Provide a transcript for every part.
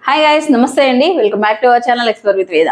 Hi guys, నమస్తే అండి. Welcome back to our channel explore with వేద.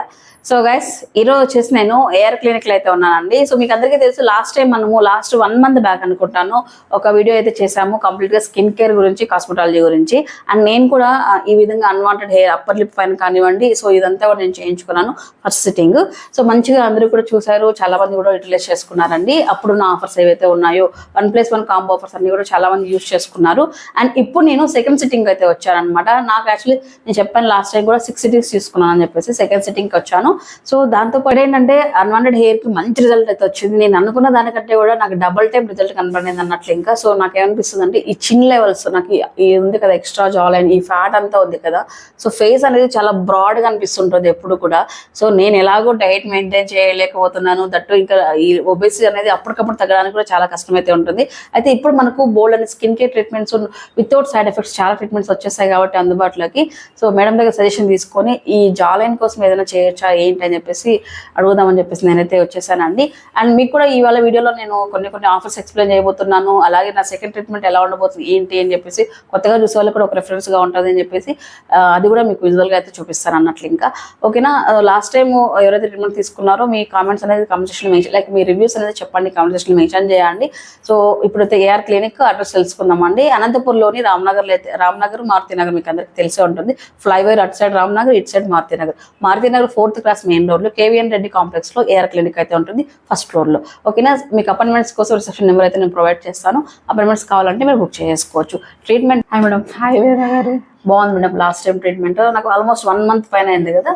సో గైస్, ఈరోజు వచ్చేసి నేను ఏఆర్ క్లినిక్లో అయితే ఉన్నానండి. సో మీకు అందరికీ తెలుసు, లాస్ట్ టైం మనము 1 month బ్యాక్ అనుకుంటాను ఒక వీడియో అయితే చేసాము కంప్లీట్గా స్కిన్ కేర్ గురించి, కాస్మెటాలజీ గురించి. అండ్ నేను కూడా ఈ విధంగా అన్వాంటెడ్ హెయిర్ అప్పర్ లిప్ పైన కానివ్వండి, సో ఇదంతా కూడా నేను చేయించుకున్నాను ఫస్ట్ సిట్టింగ్. సో మంచిగా అందరూ కూడా చూసారు, చాలా మంది కూడా యూటిలైజ్ చేసుకున్నారండి. అప్పుడు నా ఆఫర్స్ ఏవైతే ఉన్నాయో 1+1 కాంబో ఆఫర్స్ అన్ని కూడా చాలా మంది యూజ్ చేసుకున్నారు. అండ్ ఇప్పుడు నేను సెకండ్ సిట్టింగ్ అయితే వచ్చానమాట. నాకు యాక్చువల్లీ నేను చెప్పాను లాస్ట్ టైం కూడా 6 సిట్టింగ్స్ తీసుకున్నాను అని చెప్పేసి సెకండ్ సిట్టింగ్కి వచ్చాను. సో దాంతో పాటు ఏంటంటే అన్వాంటెడ్ హెయిర్ కి మంచి రిజల్ట్ అయితే వచ్చింది. నేను అనుకున్న దానికంటే కూడా నాకు డబుల్ టైం రిజల్ట్ కనపడింది అన్నట్లు. ఇంకా సో నాకు ఏమనిపిస్తుంది అంటే, ఈ చిన్ లెవెల్స్ నాకు ఈ ఉంది కదా, ఎక్స్ట్రా జా లైన్, ఈ ఫ్యాట్ అంతా ఉంది కదా, సో ఫేస్ అనేది చాలా బ్రాడ్ గా అనిపిస్తుంటుంది ఎప్పుడు కూడా. సో నేను ఎలాగో డైట్ మెయింటైన్ చేయలేకపోతున్నాను, దట్టు ఇంకా ఈ ఒబేసిటీ అనేది అప్పటికప్పుడు తగ్గడానికి కూడా చాలా కష్టమైతే ఉంటుంది. అయితే ఇప్పుడు మనకు బోల్డ్ అనే skin care treatments without side effects చాలా ట్రీట్మెంట్స్ వచ్చేసాయి కాబట్టి అందుబాటులోకి. సో మేడం దగ్గర సజెషన్ తీసుకొని ఈ జా లైన్ కోసం ఏదైనా చేయొచ్చా ఏంటి అని చెప్పేసి అడుగుదామని చెప్పేసి నేనైతే వచ్చేసానండి. అండ్ మీకు కూడా ఇవాళ వీడియోలో నేను కొన్ని ఆఫర్స్ ఎక్స్ప్లెయిన్ చేయబోతున్నాను. అలాగే నా సెకండ్ ట్రీట్మెంట్ ఎలా ఉండబోతుంది ఏంటి అని చెప్పేసి, కొత్తగా చూసే వాళ్ళకి కూడా ఒక రెఫరెన్స్ గా ఉంటుంది అని చెప్పేసి అది కూడా మీకు విజువల్ గా అయితే చూపిస్తాను అన్నట్లు. ఇంకా ఓకేనా, లాస్ట్ టైం ఎవరైతే ట్రీట్మెంట్ తీసుకున్నారో మీ కామెంట్స్ అనేది కామెంట్ సెక్షన్ మెన్షన్, లైక్ మీ రివ్యూస్ అనేది చెప్పండి, కామెంట్ సెక్షన్ మెన్షన్ చేయండి. సో ఇప్పుడైతే ఏఆర్ క్లినిక్ అడ్రస్ తెలుసుకుందామండి. అనంతపూర్లోని రామ్నగర్ మారుతినగర్ మీకు అందరికి తెలిసే ఉంటుంది. ఫ్లైఓవర్ అటు సైడ్ రామ్నగర్, ఇటు side Maruthi Nagar 4th class main road లో కేవీఎన్ రెడ్డి కాంప్లెక్స్ లో ఏఆర్ క్లినిక్ అయితే ఉంటుంది, ఫస్ట్ ఫ్లోర్ లో. ఓకేనా, మీకు అపాయింట్మెంట్స్ కోసం రిసెప్షన్ నెంబర్ అయితే నేను ప్రొవైడ్ చేస్తాను. అపాయింట్మెంట్స్ కావాలంటే మీరు బుక్ చేసుకోవచ్చు. Treatment hi madam. హాయ్ వేద గారు. బాగుంది మేడం. లాస్ట్ టైం ట్రీట్మెంట్ నాకు ఆల్మోస్ట్ 1 month పైన అయింది కదా,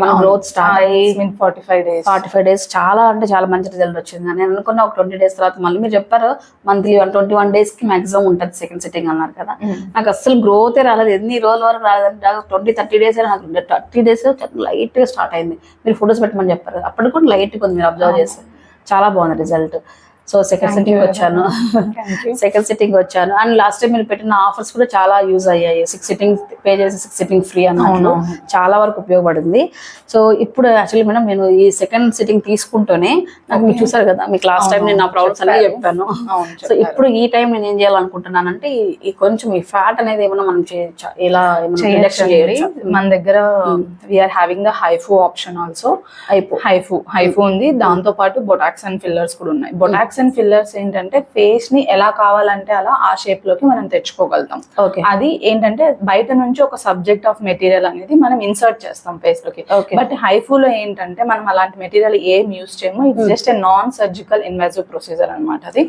మన గ్రోత్ స్టార్ట్ అయ్యి 45 days చాలా అంటే చాలా మంచి రిజల్ట్ వచ్చింది. నేను అనుకున్న ఒక 20 days తర్వాత మళ్ళీ మీరు చెప్పారు మంత్లీ 21 days కి మాక్సిమం ఉంటుంది సెకండ్ సిట్టింగ్ అన్నారు కదా. నాకు అస్సలు గ్రోతే రాలేదు, ఎన్ని రోజుల వరకు రాలేదంటే 20-30 days నాకు 30 days లైట్ గా స్టార్ట్ అయింది. మీరు ఫొటోస్ పెట్టమని చెప్పారు, అప్పటికి కూడా లైట్ గా ఉంది, మీరు అబ్జర్వ్ చేస్తే చాలా బాగుంది రిజల్ట్. సో సెకండ్ సిట్టింగ్ వచ్చాను. అండ్ లాస్ట్ టైం మీరు పెట్టిన ఆఫర్స్ కూడా చాలా యూజ్ అయ్యాయి. 6 సిట్టింగ్స్ పే చేసి 6 సిట్టింగ్ ఫ్రీ అన్నట్లు చాలా వరకు ఉపయోగపడింది. సో ఇప్పుడు యాక్చువల్లీ మేడం నేను ఈ సెకండ్ సిట్టింగ్ తీసుకుంటూనే నాకు మీరు చూసారు కదా, మీకు లాస్ట్ టైం నేను నా ప్రాబ్లమ్స్ అన్నీ చెప్పాను. సో ఇప్పుడు ఈ టైం నేను ఏం చేయాలనుకుంటున్నానంటే, ఈ కొంచెం ఈ ఫ్యాట్ అనేది ఏమైనా మనం చేయొచ్చా, ఎలా రిడక్షన్ చేయొచ్చు? మన దగ్గర we're having the HIFU option also. HIFU ఉంది, దాంతో పాటు బొటాక్స్ అండ్ ఫిల్లర్స్ కూడా ఉన్నాయి. బొటాక్స్ అండ్ ఫిల్లర్స్ ఏంటంటే ఫేస్ ని ఎలా కావాలంటే అలా ఆ షేప్ లోకి మనం తెచ్చుకోగలుగుతాం. అది ఏంటంటే బయట నుంచి ఒక సబ్జెక్ట్ ఆఫ్ మెటీరియల్ అనేది మనం ఇన్సర్ట్ చేస్తాం ఫేస్ లోకి. బట్ హైఫూలో ఏంటంటే మనం అలాంటి మెటీరియల్ ఏం యూజ్ చేయము, it's just a non surgical invasive procedure అనమాట అది.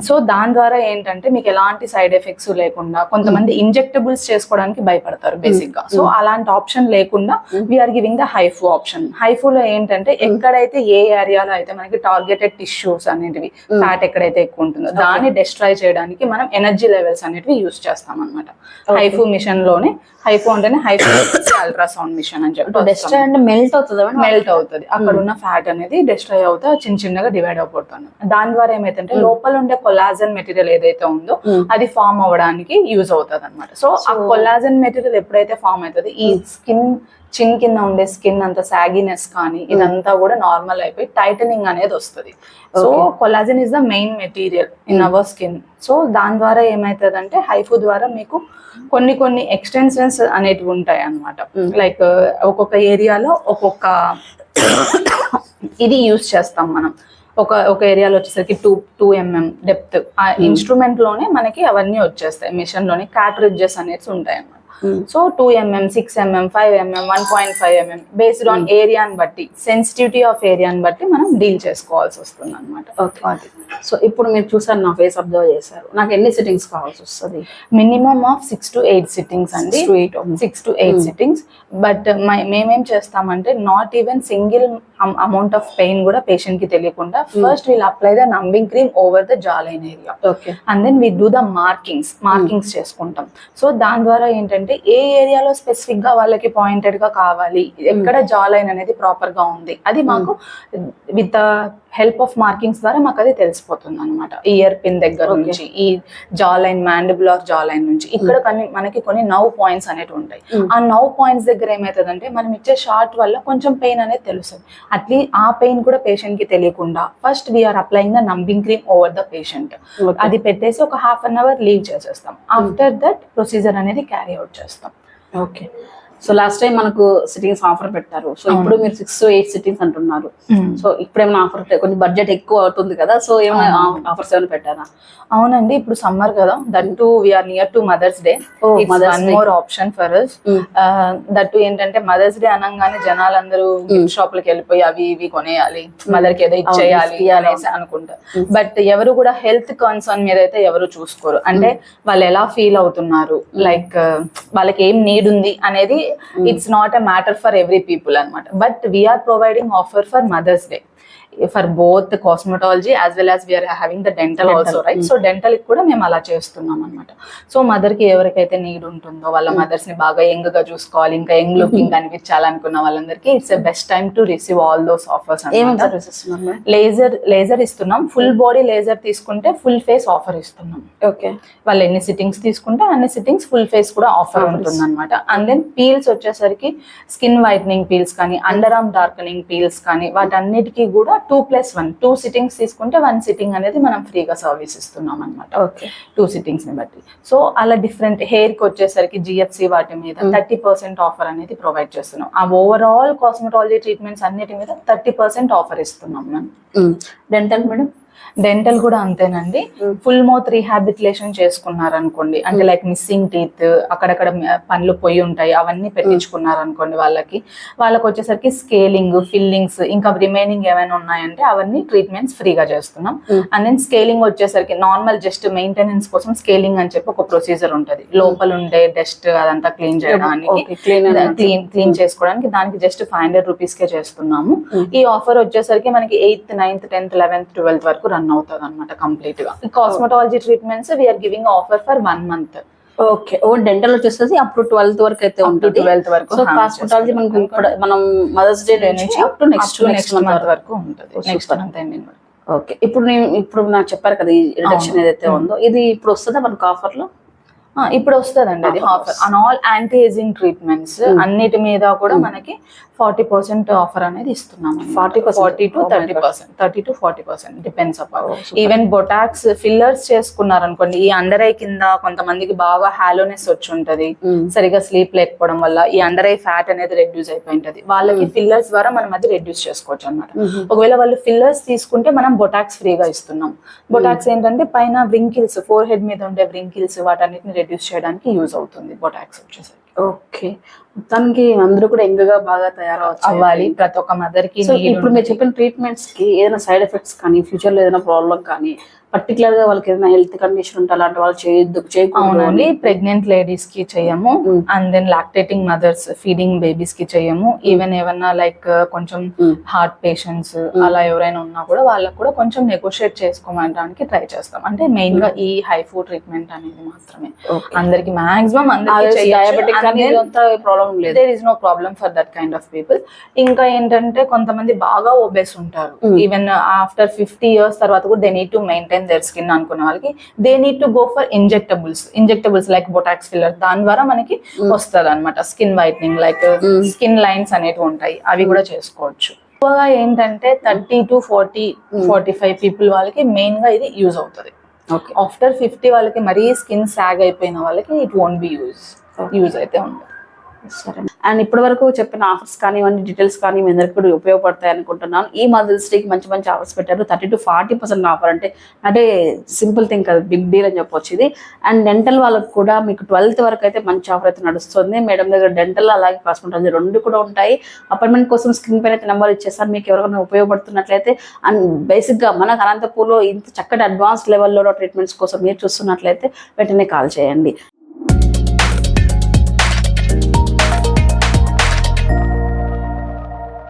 సో దాని ద్వారా ఏంటంటే మీకు ఎలాంటి సైడ్ ఎఫెక్ట్స్ లేకుండా, కొంతమంది ఇంజెక్టబుల్స్ చేసుకోవడానికి భయపడతారు బేసిక్ గా, సో అలాంటి ఆప్షన్ లేకుండా we are giving the HIFU option. హైఫూలో ఏంటంటే ఎక్కడైతే ఏ ఏరియాలో అయితే మనకి టార్గెటెడ్ టిష్యూస్ అనేటివి, ఫ్యాట్ ఎక్కడైతే ఎక్కువ ఉంటుందో దాన్ని డిస్ట్రాయ్ చేయడానికి మనం ఎనర్జీ లెవెల్స్ అనేటివి యూజ్ చేస్తాం అనమాట. హైఫూ మిషన్ లోనే, హైఫూ అంటేనే హైఫూ అల్ట్రాసౌండ్ మిషన్ అని చెప్పి డిస్ట్రాయ్ అంటే మెల్ట్ అవుతుంది. అక్కడ ఉన్న ఫ్యాట్ అనేది డిస్ట్రాయ్ అవుతా చిన్నగా డివైడ్ అయిపోతుంది. దాని ద్వారా ఏమైతుంటే లోపల ఉండే కొలాజన్ మెటీరియల్ ఏదైతే ఉందో అది ఫామ్ అవ్వడానికి యూజ్ అవుతుంది అనమాట. సో ఆ కొలాజన్ మెటీరియల్ ఎప్పుడైతే ఫామ్ అవుతుంది, ఈ చిన్ కింద ఉండే స్కిన్ అంత సాగినెస్ కానీ ఇదంతా కూడా నార్మల్ అయిపోయి టైటనింగ్ అనేది వస్తుంది. So collagen is the main material in our skin. So దాని ద్వారా ఏమైతుందంటే హైఫూ ద్వారా మీకు కొన్ని ఎక్స్టెన్షన్స్ అనేటివి ఉంటాయి అన్నమాట. లైక్ ఒక్కొక్క ఏరియాలో ఒక్కొక్క ఇది యూజ్ చేస్తాం మనం. ఒక ఏరియాలో వచ్చేసరికి 2 mm డెప్త్, ఆ ఇన్స్ట్రుమెంట్ లోనే మనకి అవన్నీ వచ్చేస్తాయి. మిషన్ లోనే క్యాట్రిడ్జెస్ అనేవి ఉంటాయి అన్నమాట. So 2 mm, 6 mm, 5 mm, 1.5 mm based on ఏరియాని బట్టి, సెన్సిటివిటీ ఆఫ్ ఏరియాని బట్టి మనం డీల్ చేసుకోవాల్సి వస్తుంది అనమాట. సో ఇప్పుడు మీరు చూసారు, నా ఫేస్ అబ్జర్వ్ చేశారు, నాకు ఎన్ని సిట్టింగ్స్ కావాల్సి వస్తుంది? మినిమమ్ ఆఫ్ 6 to 8 సిట్టింగ్స్ అండి. 6 to 8 సిట్టింగ్స్. బట్ మేమేం చేస్తామంటే, not even single amount of pain కూడా పేషెంట్ కి తెలియకుండా first we'll apply the numbing cream over the jaw line area, and then we do the markings చేసుకుంటాం. So దాని ద్వారా ఏంటంటే ఏ ఏరియాలో స్పెసిఫిక్ గా వాళ్ళకి పాయింటెడ్ గా కావాలి, ఎక్కడ జా లైన్ అనేది ప్రాపర్ గా ఉంది, అది మాకు with the help of markings ద్వారా మాకు అది తెలిసిపోతుంది అనమాట. ఇయర్ పిన్ దగ్గర నుంచి ఈ jaw line, mandibular jaw line నుంచి ఇక్కడ మనకి కొన్ని నవ్ పాయింట్స్ అనేవి ఉంటాయి. ఆ నవ్ పాయింట్స్ దగ్గర ఏమవుతుందంటే మనం ఇచ్చే షార్ట్ వల్ల కొంచెం పెయిన్ అనేది తెలుస్తుంది. అట్లీస్ట్ ఆ పెయిన్ కూడా పేషెంట్ కి తెలియకుండా first we are applying the numbing cream over the patient. అది పెట్టేసి ఒక 1/2 hour లీవ్ చేసేస్తాం. ఆఫ్టర్ దట్ ప్రొసీజర్ అనేది క్యారీ అవుట్ చేస్తాం. ఓకే, సో లాస్ట్ టైం మనకు సిట్టింగ్స్ ఆఫర్ పెట్టారు. సో ఇప్పుడు మీరు 6 to 8 సిట్టింగ్స్ అంటున్నారు. సో ఇప్పుడు ఏమైనా ఆఫర్ కొంచెం బడ్జెట్ ఎక్కువ అవుతుంది కదా, సో ఏమైనా ఆఫర్స్ ఏమైనా పెట్టారా? అవునండి, ఇప్పుడు సమ్మర్ కదా, that too we are near to Mother's Day. One more option for us. That too ఏంటంటే మదర్స్ డే అనగానే జనాలందరూ గిఫ్ట్ షాపులకి వెళ్ళిపోయి అవి ఇవి కొనేయాలి, మదర్ కి ఏదో ఇచ్చేయాలి అనేసి అనుకుంటారు. బట్ ఎవరు కూడా హెల్త్ కన్సర్న్ మీద అయితే ఎవరు చూసుకోరు. అంటే వాళ్ళు ఎలా ఫీల్ అవుతున్నారు, లైక్ వాళ్ళకి ఏం నీడ్ ఉంది అనేది it's not a matter for every people అనమాట. But we are providing offer for Mother's Day for both the cosmetology as well as we are having the dental also, right? So dental కి కూడా మేము అలా చేస్తున్నాం అనమాట. So mother కి ఎవరికైతే need ఉంటుందో వాళ్ళ మదర్స్ ని బాగా యంగ్ గా చూసుకోవాలి, ఇంకా యంగ్ లుకింగ్ కనిపించాలనుకున్న వాళ్ళందరికీ it's a best time to receive all those offers. Laser ఇస్తున్నాం, ఫుల్ బాడీ లేజర్ తీసుకుంటే ఫుల్ ఫేస్ ఆఫర్ ఇస్తున్నాం. ఓకే, వాళ్ళు ఎన్ని సిట్టింగ్స్ తీసుకుంటే అన్ని సిట్టింగ్స్ ఫుల్ ఫేస్ కూడా ఆఫర్ ఉంటుంది అనమాట. అండ్ దెన్ పీల్స్ వచ్చేసరికి స్కిన్ వైట్నింగ్ పీల్స్ కానీ అండర్ ఆర్మ్ డార్కనింగ్ పీల్స్ కానీ వాటన్నిటికీ కూడా 2+1 2 సిట్టింగ్స్ తీసుకుంటే 1 సిట్టింగ్ అనేది మనం ఫ్రీగా సర్వీస్ ఇస్తున్నాం అనమాట. ఓకే, 2 సిట్టింగ్స్ ని బట్టి. సో అలా డిఫరెంట్ హెయిర్ కి వచ్చేసరికి GFC వాటి మీద 30% ఆఫర్ అనేది ప్రొవైడ్ చేస్తున్నాం. ఆ ఓవరాల్ కాస్మెటాలజీ ట్రీట్మెంట్స్ అన్నిటి మీద 30% ఆఫర్ ఇస్తున్నాం మనం. Dental madam? డెంటల్ కూడా అంతేనండి. ఫుల్ మౌత్ రీహాబిలిటేషన్ చేసుకున్నారు అనుకోండి, అంటే లైక్ మిస్సింగ్ టీత్, అక్కడక్కడ పనులు పోయి ఉంటాయి, అవన్నీ పెట్టించుకున్నారు అనుకోండి, వాళ్ళకి వచ్చేసరికి స్కేలింగ్, ఫిల్లింగ్స్, ఇంకా రిమైనింగ్ ఏమైనా ఉన్నాయంటే అవన్నీ ట్రీట్మెంట్స్ ఫ్రీగా చేస్తున్నాం. అండ్ దెన్ స్కేలింగ్ వచ్చేసరికి నార్మల్ జస్ట్ మెయింటెనెన్స్ కోసం స్కేలింగ్ అని చెప్పి ఒక ప్రొసీజర్ ఉంటుంది. లోపల ఉండే డస్ట్ అదంతా క్లీన్ చేయడానికి, క్లీన్ చేసుకోవడానికి, దానికి జస్ట్ 500 రూపీస్ కే చేస్తున్నాము. ఈ ఆఫర్ వచ్చేసరికి మనకి 8th, 9th, 10th, 11th, 12th వరకు రన్ అవుతుంది అనమాట కంప్లీట్ గా. Cosmetology treatments we are giving offer for 1 month. Okay, ఓ డెంటల్ వచ్చేసి అప్ టు 12th వరకు అయితే ఉంటుంది. 12th వరకు. సో కాస్మెటాలజీ మనకు ఇప్పుడు మనం మదర్స్ డే నుంచి అప్ టు నెక్స్ట్ మంత్ వరకు ఉంటుంది. నెక్స్ట్ మంత్ ఎండింగ్ వరకు. ఓకే, ఇప్పుడు నాకు చెప్పారు కదా ఈ రిడక్షన్ ఏదైతే ఉందో, ఇది ఇప్పుడు వస్తుందా మనకు ఆఫర్ లో? ఇప్పుడు వస్తుందండి అది offer on all anti ageing treatments అన్నిటి మీద కూడా మనకి 40% ఆఫర్ అనేది ఇస్తున్నాం. 40 to 40% depends upon. Even Botox fillers చేసుకున్నారు అనుకోండి, ఈ అండర్ ఐ కింద కొంతమందికి బాగా హాలోనెస్ వచ్చి ఉంటది, సరిగా స్లీప్ లేకపోవడం వల్ల ఈ అండర్ ఐ ఫ్యాట్ అనేది రెడ్యూస్ అయిపోయింటది, వాళ్ళకి ఫిల్లర్స్ ద్వారా మనం అది రెడ్యూస్ చేసుకోవచ్చు అనమాట. ఒకవేళ వాళ్ళు ఫిల్లర్స్ తీసుకుంటే మనం బొటాక్స్ ఫ్రీగా ఇస్తున్నాం. బొటాక్స్ ఏంటంటే పైన వ్రింకిల్స్, ఫోర్ హెడ్ మీద ఉండే వ్రింకిల్స్ వాటన్నిటిని రెడ్యూస్ చేయడానికి యూజ్ అవుతుంది బొటాక్స్ వచ్చేసరికి. ఓకే, మొత్తానికి అందరూ కూడా ఎంగగా బాగా అవ్వాలి ప్రతి ఒక్క మదర్ కి. ఇప్పుడు మీరు చెప్పిన ట్రీట్మెంట్స్ కి ఏదైనా సైడ్ ఎఫెక్ట్స్ కానీ ఫ్యూచర్ లో ఏదైనా ప్రాబ్లం కానీ పర్టికులర్ గా వాళ్ళకి ఏదైనా హెల్త్ కండిషన్ ఉంటే అలాంటి వాళ్ళు చేయకూడదు. ప్రెగ్నెంట్ లేడీస్ కి చెయ్యము, and then lactating mothers, feeding babies కి చెయ్యము. ఈవెన్ ఏమన్నా లైక్ కొంచెం హార్ట్ పేషెంట్స్ అలా ఎవరైనా ఉన్నా కూడా వాళ్ళకి కూడా కొంచెం నెగోషియేట్ చేసుకోవడానికి ట్రై చేస్తాం. అంటే మెయిన్ గా ఈ హైఫూ ట్రీట్మెంట్ అనేది మాత్రమే అందరికి మాక్సిమం ప్రాబ్లం లేదు. There is no problem for that kind of people. ఇంకా ఏంటంటే కొంతమంది బాగా ఒబేస్ ఉంటారు, ఈవెన్ ఆఫ్టర్ 50 years తర్వాత కూడా they need to maintain their skin అనుకున్న వాళ్ళకి they need to go for injectables like Botox filler. దాని ద్వారా మనకి వస్తుంది అనమాట skin whitening, like skin lines అనేవి ఉంటాయి, అవి కూడా చేసుకోవచ్చు. ఎక్కువగా ఏంటంటే 30 to 45 పీపుల్ వాళ్ళకి మెయిన్ గా ఇది యూజ్ అవుతుంది. ఆఫ్టర్ 50 వాళ్ళకి మరీ స్కిన్ సాగ్ అయిపోయిన వాళ్ళకి ఇట్ వోంట్ బి యూజ్ అయితే ఉండదు. సరే, అండ్ ఇప్పటి వరకు చెప్పిన ఆఫర్స్ కానీ ఇవన్నీ డీటెయిల్స్ కానీ మీ అందరికి కూడా ఉపయోగపడతాయి అనుకుంటున్నాను. ఈ మదర్స్ డేకి మంచి ఆఫర్స్ పెట్టారు. 30 to 40% ఆఫర్ అంటే సింపుల్ థింగ్ కదా, బిగ్ డీల్ అని చెప్పొచ్చు ఇది. అండ్ డెంటల్ వాళ్ళకి కూడా మీకు 12th వరకు అయితే మంచి ఆఫర్ అయితే నడుస్తుంది. మేడం దగ్గర డెంటల్ అలాగే కాస్మెటాలజీ 2 కూడా ఉంటాయి. అపాయింట్మెంట్ కోసం స్క్రీన్ పైన అయితే నెంబర్ ఇచ్చేస్తాను. మీకు ఎవరికైనా ఉపయోగపడుతున్నట్లయితే అండ్ బేసిక్గా మన అనంతపూర్లో ఇంత చక్కటి అడ్వాన్స్ లెవెల్లో ట్రీట్మెంట్స్ కోసం మీరు చూస్తున్నట్లయితే వెంటనే కాల్ చేయండి.